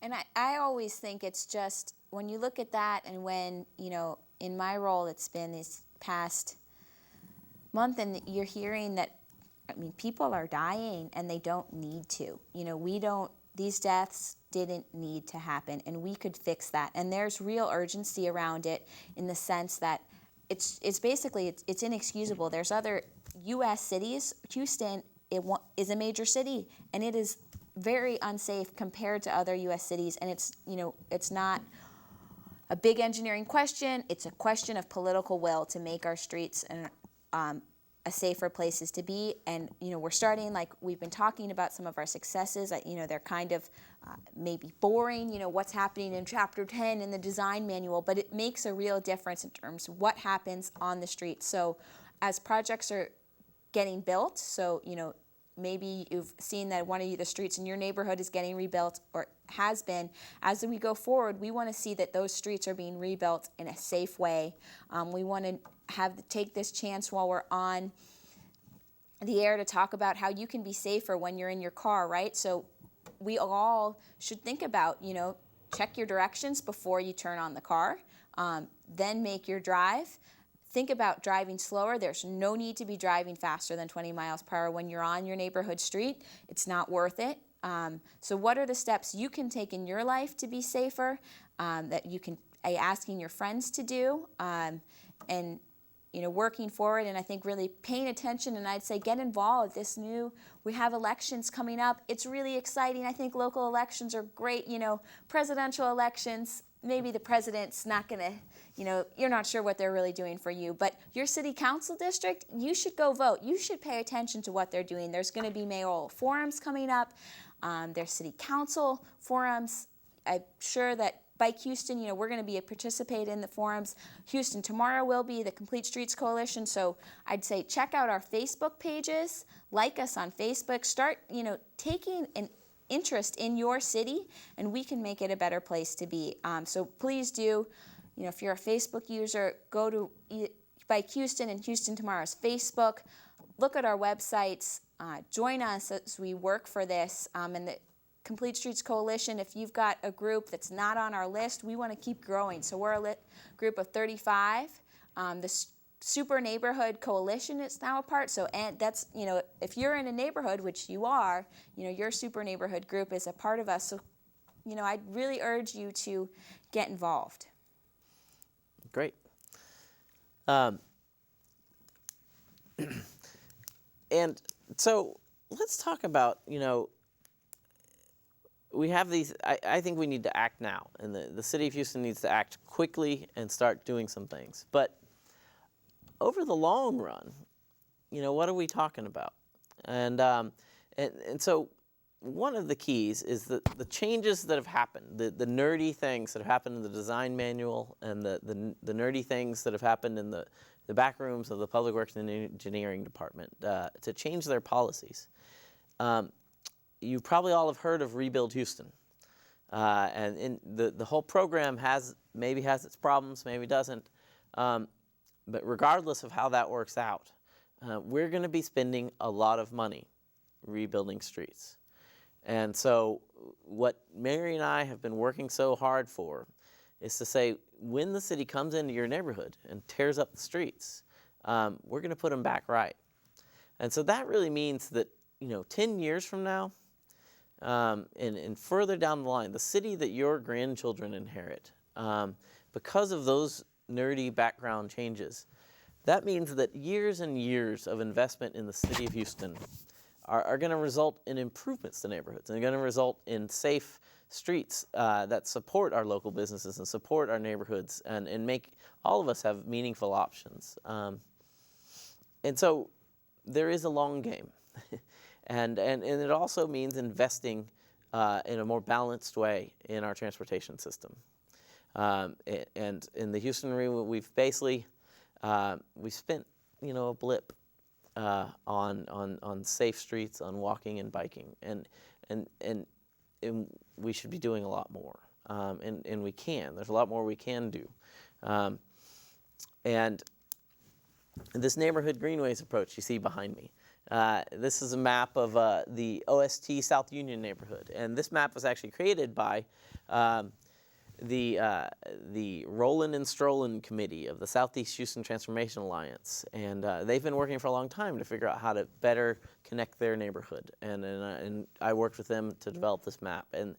And I always think it's just, when you look at that, and when, in my role, it's been this past month, and you're hearing that, people are dying and they don't need to. These deaths didn't need to happen, and we could fix that. And there's real urgency around it, in the sense that it's basically inexcusable. There's other U.S. cities. Houston is a major city, and it is very unsafe compared to other U.S. cities. And it's not a big engineering question. It's a question of political will to make our streets a safer places to be. And we're starting, like we've been talking about some of our successes. They're kind of maybe boring. What's happening in Chapter 10 in the design manual, but it makes a real difference in terms of what happens on the street. So as projects are getting built, so maybe you've seen that one of the streets in your neighborhood is getting rebuilt, or has been. As we go forward, we want to see that those streets are being rebuilt in a safe way. We want to take this chance while we're on the air to talk about how you can be safer when you're in your car, right? So we all should think about, check your directions before you turn on the car, then make your drive. Think about driving slower. There's no need to be driving faster than 20 miles per hour when you're on your neighborhood street. It's not worth it. So what are the steps you can take in your life to be safer, that you can asking your friends to do, and working forward, and I think really paying attention, and I'd say get involved. We have elections coming up. It's really exciting. I think local elections are great. Presidential elections, maybe the president's not going to, you're not sure what they're really doing for you, but your city council district, you should go vote. You should pay attention to what they're doing. There's going to be mayoral forums coming up. There's city council forums. I'm sure that Bike Houston, we're going to be participate in the forums. Houston Tomorrow will be, the Complete Streets Coalition. So I'd say check out our Facebook pages, like us on Facebook, start, taking an interest in your city, and we can make it a better place to be. So please do, if you're a Facebook user, go to Bike Houston and Houston Tomorrow's Facebook, look at our websites, join us as we work for this, and the Complete Streets Coalition, if you've got a group that's not on our list, we want to keep growing. So we're a group of 35. The Super Neighborhood Coalition is now a part. So, and that's, if you're in a neighborhood, which you are, your Super Neighborhood group is a part of us. So, I'd really urge you to get involved. Great. And so let's talk about, we have these, I think we need to act now, and the city of Houston needs to act quickly and start doing some things. But over the long run, what are we talking about? And so one of the keys is the changes that have happened, the nerdy things that have happened in the design manual, and the nerdy things that have happened in the back rooms of the Public Works and Engineering Department to change their policies. You probably all have heard of Rebuild Houston. And the whole program maybe has its problems, maybe doesn't. But regardless of how that works out, we're going to be spending a lot of money rebuilding streets. And so what Mary and I have been working so hard for is to say, when the city comes into your neighborhood and tears up the streets, we're going to put them back right. And so that really means that, 10 years from now, and further down the line, the city that your grandchildren inherit, because of those nerdy background changes, that means that years and years of investment in the city of Houston are going to result in improvements to neighborhoods, and going to result in safe streets that support our local businesses and support our neighborhoods, and make all of us have meaningful options. And so there is a long game. And it also means investing in a more balanced way in our transportation system. And in the Houston arena, we've basically we spent a blip on safe streets, on walking and biking, and we should be doing a lot more. And we can. There's a lot more we can do. And this neighborhood greenways approach you see behind me. This is a map of the OST South Union neighborhood, and this map was actually created by the Roland and Stroland Committee of the Southeast Houston Transformation Alliance, and they've been working for a long time to figure out how to better connect their neighborhood, and I worked with them to develop this map. And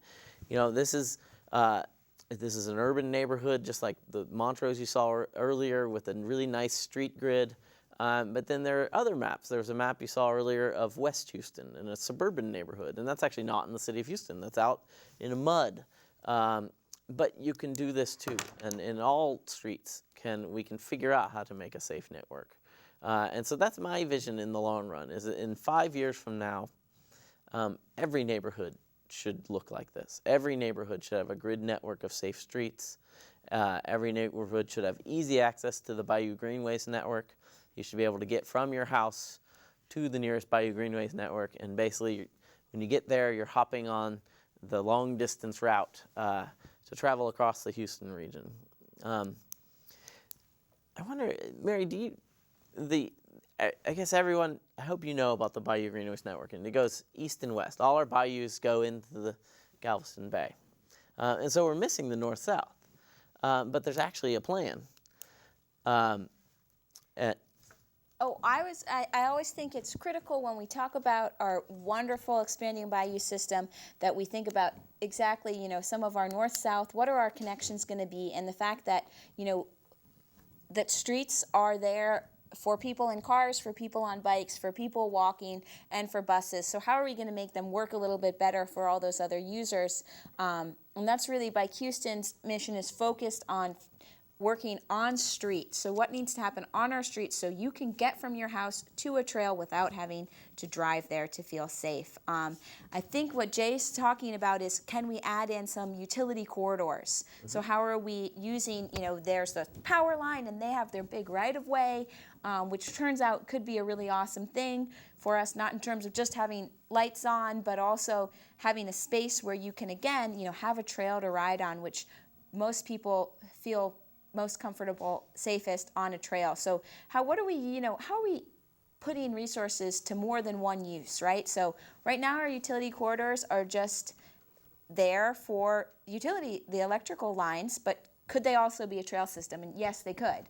this is an urban neighborhood, just like the Montrose you saw earlier, with a really nice street grid. But then there are other maps. There was a map you saw earlier of West Houston in a suburban neighborhood, and that's actually not in the city of Houston. That's out in a mud. But you can do this too, and in all streets we can figure out how to make a safe network. And so that's my vision in the long run, is that in 5 years from now, every neighborhood should look like this. Every neighborhood should have a grid network of safe streets. Every neighborhood should have easy access to the Bayou Greenways network. You should be able to get from your house to the nearest Bayou Greenways network, and basically when you get there, you're hopping on the long distance route to travel across the Houston region. I wonder, Mary, I guess everyone, I hope you know about the Bayou Greenways network, and it goes east and west. All our bayous go into the Galveston Bay. And so we're missing the north-south. But there's actually a plan. I always think it's critical when we talk about our wonderful expanding bayou system that we think about exactly, some of our north-south, what are our connections going to be, and the fact that, that streets are there for people in cars, for people on bikes, for people walking, and for buses. So how are we going to make them work a little bit better for all those other users? And that's really Bike Houston's mission is focused on working on streets. So what needs to happen on our streets so you can get from your house to a trail without having to drive there to feel safe. I think what Jay's talking about is, can we add in some utility corridors? So how are we using, there's the power line and they have their big right-of-way, which turns out could be a really awesome thing for us, not in terms of just having lights on, but also having a space where you can, again, have a trail to ride on, which most people feel most comfortable, safest on a trail. So how are we putting resources to more than one use, right? So right now our utility corridors are just there for utility, the electrical lines, but could they also be a trail system? And yes, they could.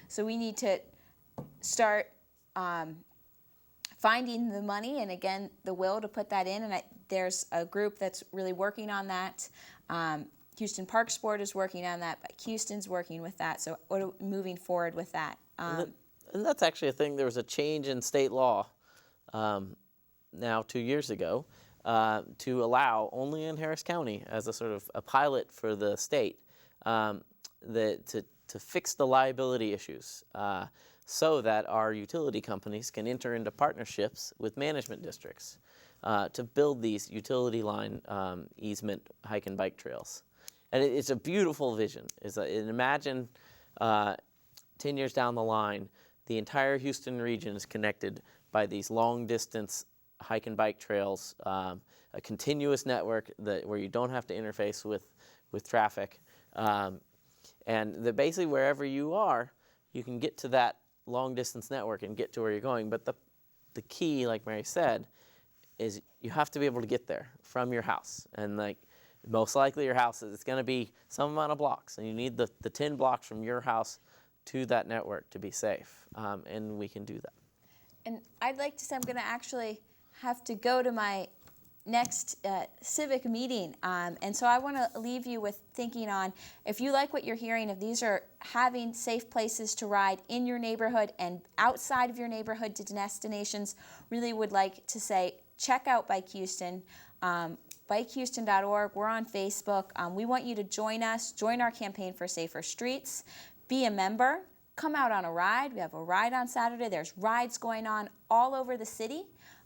So we need to start finding the money and, again, the will to put that in. And there's a group that's really working on that. Houston Parks Board is working on that, but Houston's working with that. So moving forward with that. And that's actually a thing. There was a change in state law now 2 years ago to allow only in Harris County as a sort of a pilot for the state to fix the liability issues so that our utility companies can enter into partnerships with management districts to build these utility line easement hike and bike trails. And it's a beautiful vision. Imagine 10 years down the line, the entire Houston region is connected by these long-distance hike and bike trails, a continuous network where you don't have to interface with traffic. And that basically wherever you are, you can get to that long-distance network and get to where you're going. But the key, like Mary said, is you have to be able to get there from your house. And most likely your house it's going to be some amount of blocks, and you need the 10 blocks from your house to that network to be safe, and we can do that. And I'd like to say I'm going to actually have to go to my next civic meeting, and so I want to leave you with thinking on, if you like what you're hearing, if these are having safe places to ride in your neighborhood and outside of your neighborhood to destinations, really would like to say, check out Bike Houston. BikeHouston.org. We're on Facebook. We want you to join us, join our campaign for safer streets, be a member, come out on a ride. We have a ride on Saturday. There's rides going on all over the city.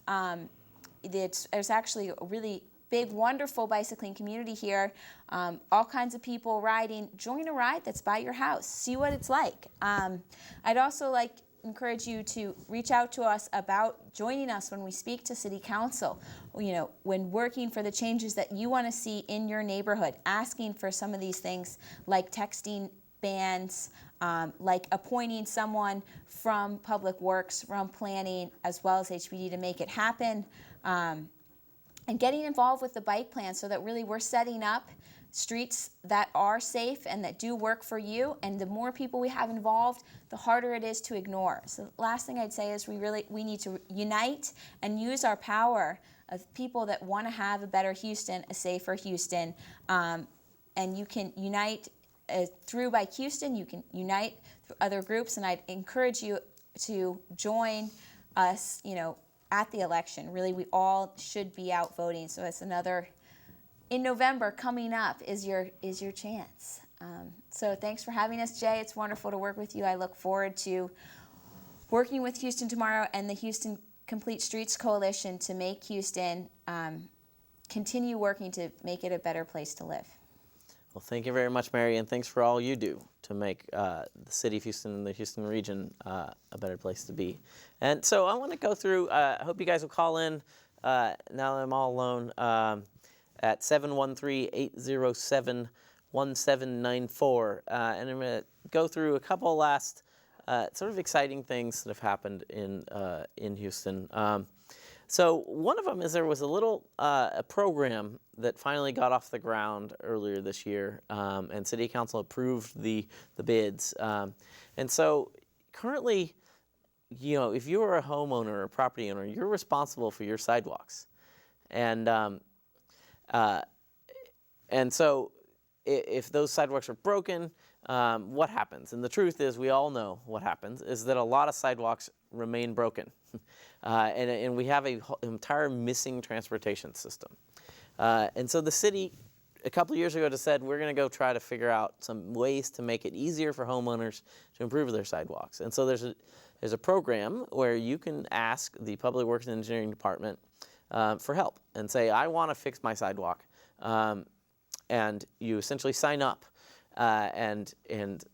There's actually a really big, wonderful bicycling community here. All kinds of people riding. Join a ride that's by your house. See what it's like. I'd also encourage you to reach out to us about joining us when we speak to City Council, when working for the changes that you want to see in your neighborhood, asking for some of these things like texting bans, like appointing someone from Public Works, from planning, as well as HPD to make it happen, and getting involved with the bike plan so that really we're setting up streets that are safe and that do work for you, and the more people we have involved, the harder it is to ignore. So the last thing I'd say is we need to unite and use our power of people that want to have a better Houston, a safer Houston, and you can unite through Bike Houston, you can unite through other groups, and I'd encourage you to join us, at the election. Really, we all should be out voting, so it's another in November coming up is your chance. So thanks for having us, Jay. It's wonderful to work with you. I look forward to working with Houston Tomorrow and the Houston Complete Streets Coalition to make Houston continue working to make it a better place to live. Well, thank you very much, Mary, and thanks for all you do to make the city of Houston and the Houston region a better place to be. And so I want to go through, I hope you guys will call in now that I'm all alone, at 713-807-1794. And I'm going to go through a couple last sort of exciting things that have happened in Houston. So one of them is there was a little a program that finally got off the ground earlier this year, and City Council approved the bids. And so currently, if you are a homeowner or a property owner, you're responsible for your sidewalks, and so if those sidewalks are broken, what happens? And the truth is, we all know what happens, is that a lot of sidewalks remain broken. And we have an entire missing transportation system. And so the city, a couple of years ago, just said, we're going to go try to figure out some ways to make it easier for homeowners to improve their sidewalks. And so there's a program where you can ask the Public Works and Engineering Department for help and say, I want to fix my sidewalk. And you essentially sign up, and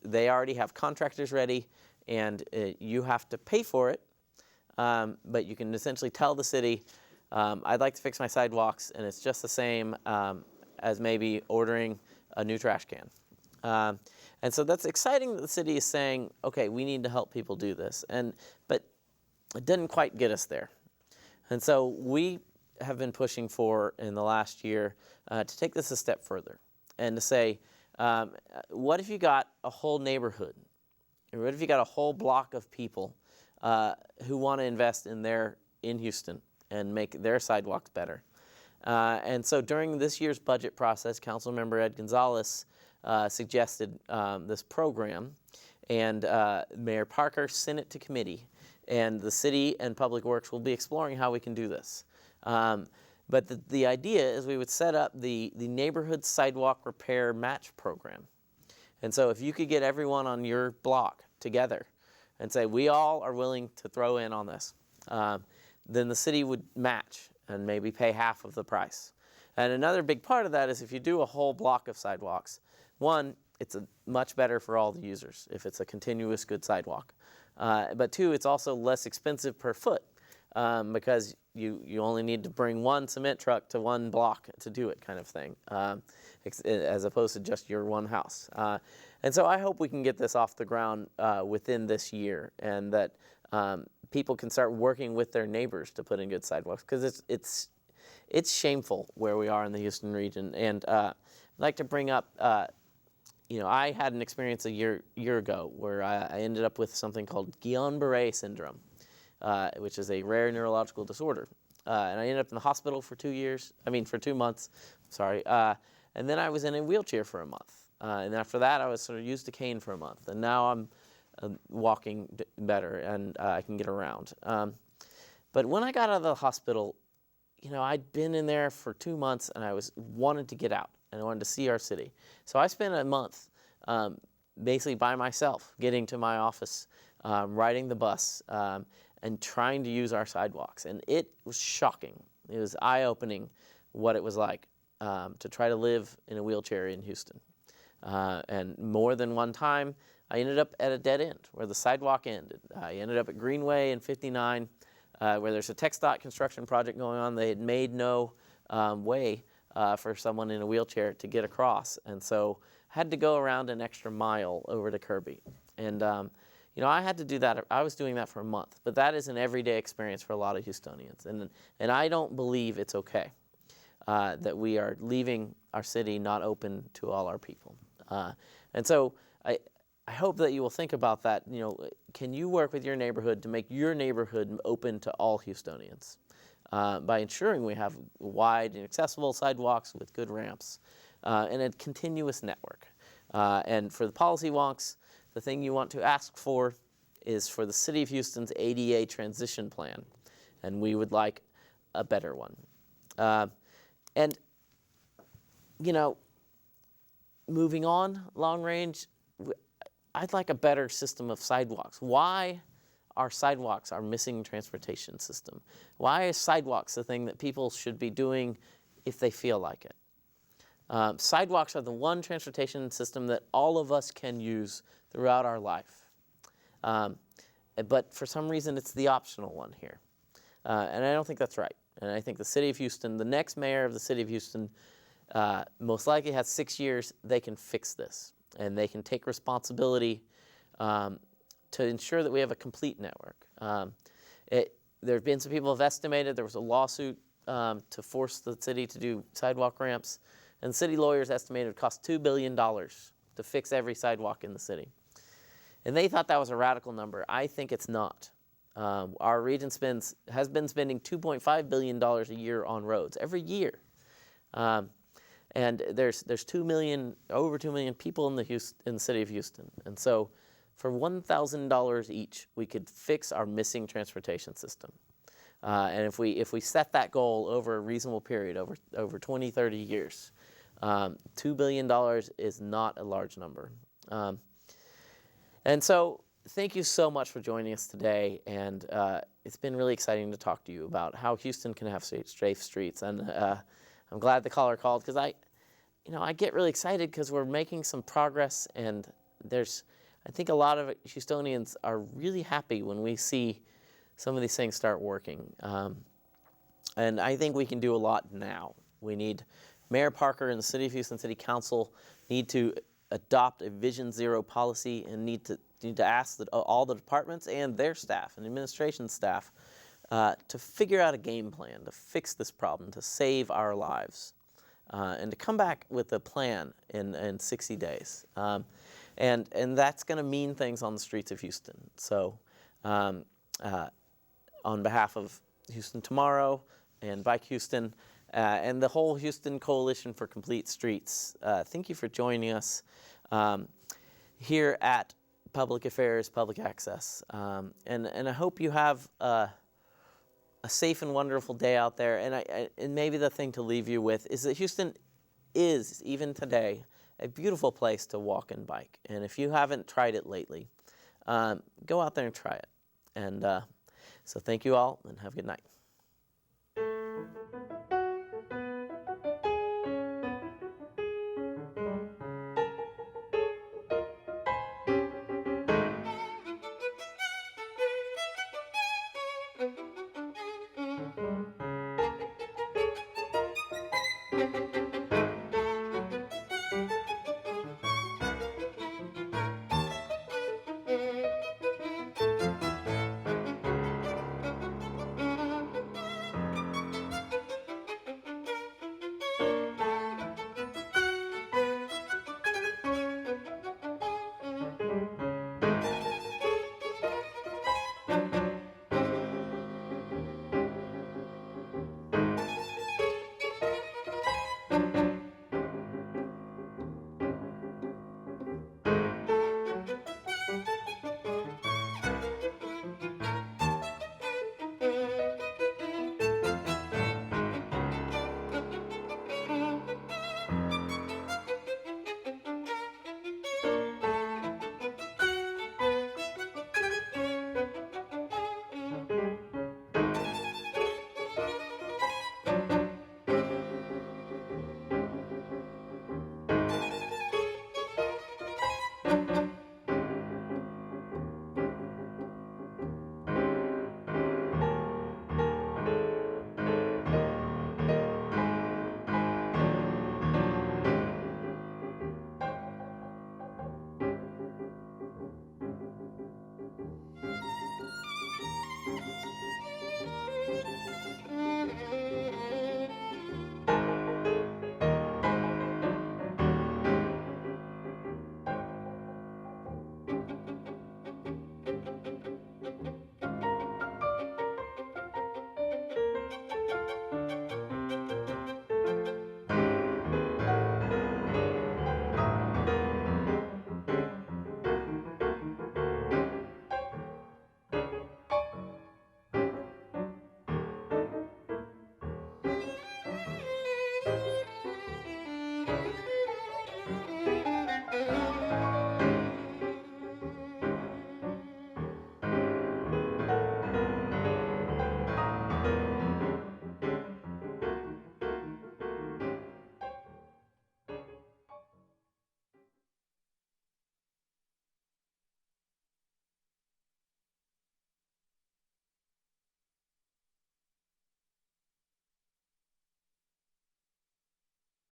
they already have contractors ready, and you have to pay for it. But you can essentially tell the city, I'd like to fix my sidewalks, and it's just the same as maybe ordering a new trash can. And so that's exciting that the city is saying, okay, we need to help people do this. But it didn't quite get us there. And so we have been pushing for, in the last year, to take this a step further and to say, what if you got a whole neighborhood? Or what if you got a whole block of people who want to invest in Houston and make their sidewalks better? And so during this year's budget process, Councilmember Ed Gonzalez suggested this program, and Mayor Parker sent it to committee, and the city and Public Works will be exploring how we can do this. But the idea is we would set up the neighborhood sidewalk repair match program. And so if you could get everyone on your block together and say, we all are willing to throw in on this, then the city would match and maybe pay half of the price. And another big part of that is if you do a whole block of sidewalks, one, it's much better for all the users if it's a continuous good sidewalk. But two, it's also less expensive per foot because you only need to bring one cement truck to one block to do it, kind of thing, as opposed to just your one house. And so I hope we can get this off the ground within this year, and that people can start working with their neighbors to put in good sidewalks, because it's shameful where we are in the Houston region. And I'd like to bring up, I had an experience a year ago where I ended up with something called Guillain-Barré syndrome, which is a rare neurological disorder. And I ended up in the hospital for 2 months, and then I was in a wheelchair for a month. And after that, I was sort of used a cane for a month. And now I'm walking better, and I can get around. But when I got out of the hospital, I'd been in there for 2 months, and I wanted to get out, and I wanted to see our city. So I spent a month basically by myself, getting to my office, riding the bus, and trying to use our sidewalks. And it was shocking. It was eye-opening what it was like to try to live in a wheelchair in Houston. And more than one time, I ended up at a dead end where the sidewalk ended. I ended up at Greenway and 59, where there's a TxDOT construction project going on. They had made no way for someone in a wheelchair to get across, and so had to go around an extra mile over to Kirby. And I had to do that. I was doing that for a month, but that is an everyday experience for a lot of Houstonians, and I don't believe it's okay that we are leaving our city not open to all our people. And so I hope that you will think about that. Can you work with your neighborhood to make your neighborhood open to all Houstonians by ensuring we have wide and accessible sidewalks with good ramps and a continuous network? And for the policy wonks, the thing you want to ask for is for the City of Houston's ADA transition plan, and we would like a better one. And moving on, long range, I'd like a better system of sidewalks. Why are sidewalks our missing transportation system? Why are sidewalks the thing that people should be doing if they feel like it? Sidewalks are the one transportation system that all of us can use throughout our life. But for some reason, it's the optional one here. And I don't think that's right. And I think the City of Houston, the next mayor of the City of Houston, most likely has 6 years. They can fix this, and they can take responsibility to ensure that we have a complete network. There have been some people have estimated there was a lawsuit to force the city to do sidewalk ramps, and city lawyers estimated it would cost $2 billion to fix every sidewalk in the city. And they thought that was a radical number. I think it's not. Our region has been spending $2.5 billion a year on roads every year. And there's over 2 million people in the city of Houston. And so for $1,000 each, we could fix our missing transportation system. And if we set that goal over a reasonable period, over 20, 30 years, $2 billion is not a large number. And so thank you so much for joining us today. And it's been really exciting to talk to you about how Houston can have safe streets. And I'm glad the caller called, because I get really excited because we're making some progress, and I think a lot of Houstonians are really happy when we see some of these things start working. And I think we can do a lot now. We need Mayor Parker and the City of Houston City Council need to adopt a Vision Zero policy and need to ask all the departments and their staff and administration staff to figure out a game plan to fix this problem, to save our lives, and to come back with a plan in 60 days. And that's going to mean things on the streets of Houston. So on behalf of Houston Tomorrow and Bike Houston and the whole Houston Coalition for Complete Streets, thank you for joining us here at Public Affairs, Public Access. And I hope you have a safe and wonderful day out there. And maybe the thing to leave you with is that Houston is, even today, a beautiful place to walk and bike. And if you haven't tried it lately, go out there and try it. And so thank you all, and have a good night.